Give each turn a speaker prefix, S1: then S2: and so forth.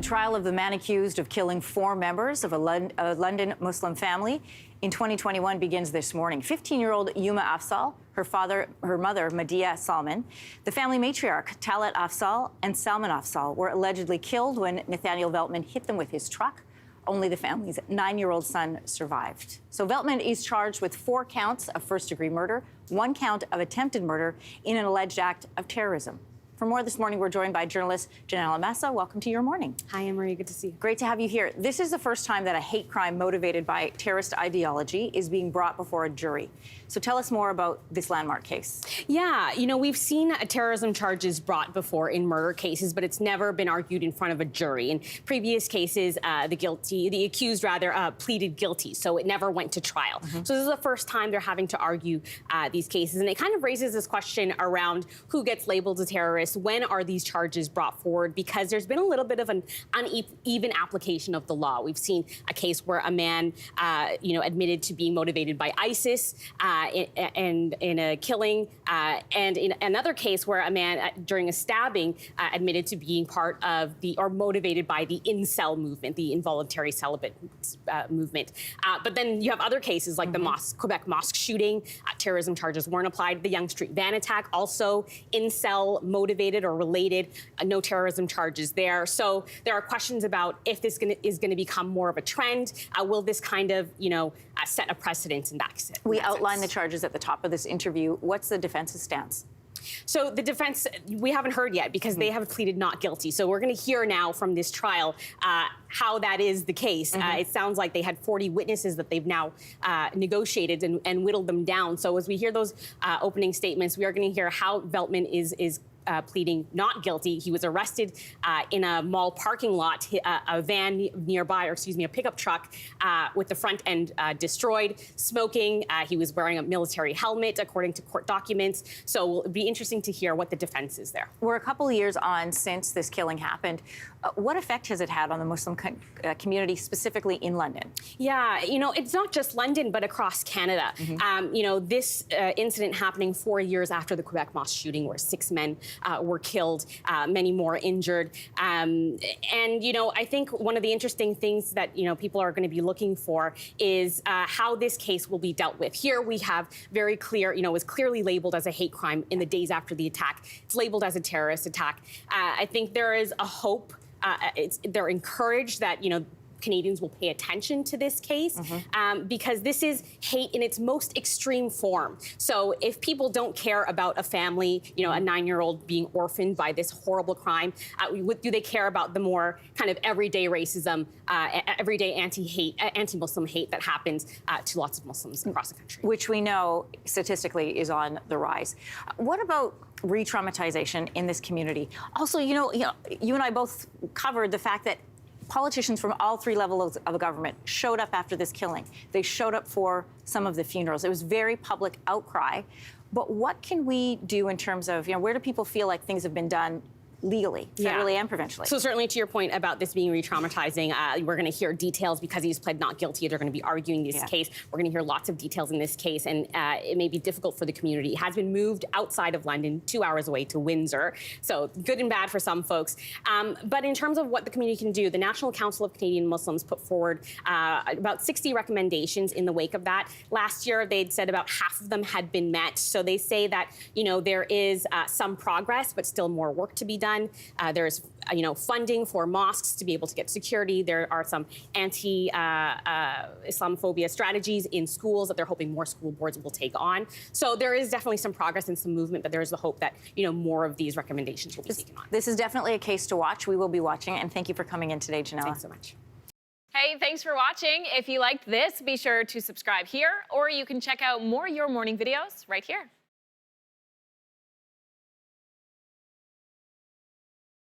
S1: trial of the man accused of killing 4 members of a London Muslim family in 2021 begins this morning. 15-year-old Yuma Afzaal, her mother, Medea Salman, the family matriarch, Talat Afzaal, and Salman Afzaal were allegedly killed when Nathanial Veltman hit them with his truck. Only the family's 9-year-old son survived. So Veltman is charged with 4 counts of first-degree murder, 1 count of attempted murder in an alleged act of terrorism. For more this morning, we're joined by journalist Ginella Massa. Welcome to Your Morning.
S2: Hi, Anne-Marie. Good to see you.
S1: Great to have you here. This is the first time that a hate crime motivated by terrorist ideology is being brought before a jury. So tell us more about this landmark case.
S2: Yeah, you know, we've seen terrorism charges brought before in murder cases, but it's never been argued in front of a jury. In previous cases, the accused pleaded guilty, so it never went to trial. So this is the first time they're having to argue these cases, and it kind of raises this question around who gets labeled a terrorist. When are these charges brought forward? Because there's been a little bit of an uneven application of the law. We've seen a case where a man, admitted to being motivated by ISIS in a killing, and in another case where a man during a stabbing admitted to being part of or motivated by the incel movement, the involuntary celibate movement. But then you have other cases like the Quebec mosque shooting. Terrorism charges weren't applied. The Yonge Street van attack, also incel motivated or related, no terrorism charges there. So there are questions about if this is going to become more of a trend. Will this kind of, set a precedent in that sense?
S1: We outlined the charges at the top of this interview. What's the defense's stance?
S2: So the defense, we haven't heard yet because they have pleaded not guilty. So we're going to hear now from this trial how that is the case. It sounds like they had 40 witnesses that they've now negotiated and whittled them down. So as we hear those opening statements, we are going to hear how Veltman is pleading not guilty. He was arrested in a mall parking lot, a van nearby, or excuse me, a pickup truck with the front end destroyed, smoking. He was wearing a military helmet, according to court documents. So it'll be interesting to hear what the defense is there.
S1: We're a couple of years on since this killing happened. What effect has it had on the Muslim community, specifically in London?
S2: Yeah, it's not just London, but across Canada. This incident happening 4 years after the Quebec mosque shooting, where 6 men were killed, many more injured. I think one of the interesting things that, people are going to be looking for is how this case will be dealt with. Here we have very clear, it was clearly labeled as a hate crime in the days after the attack. It's labeled as a terrorist attack. I think there is a hope. They're encouraged that, Canadians will pay attention to this case because this is hate in its most extreme form. So if people don't care about a family, a 9-year-old being orphaned by this horrible crime, do they care about the more kind of everyday racism, everyday anti-Muslim hate that happens to lots of Muslims across the country?
S1: Which we know statistically is on the rise. What about re-traumatization in this community? Also, you and I both covered the fact that politicians from all 3 levels of government showed up after this killing. They showed up for some of the funerals. It was very public outcry. But what can we do in terms of, where do people feel like things have been done legally, federally and provincially?
S2: So certainly to your point about this being re-traumatizing, we're going to hear details because he's pled not guilty. They're going to be arguing this case. We're going to hear lots of details in this case, and it may be difficult for the community. It has been moved outside of London, 2 hours away to Windsor. So good and bad for some folks. But in terms of what the community can do, the National Council of Canadian Muslims put forward about 60 recommendations in the wake of that. Last year, they'd said about half of them had been met. So they say that, there is some progress, but still more work to be done. There's, funding for mosques to be able to get security. There are some anti-Islamophobia strategies in schools that they're hoping more school boards will take on. So there is definitely some progress and some movement, but there's the hope that, more of these recommendations will be taken on.
S1: This is definitely a case to watch. We will be watching, and thank you for coming in today, Ginella.
S2: Thanks so much.
S3: Hey, thanks for watching. If you liked this, be sure to subscribe here, or you can check out more Your Morning videos right here.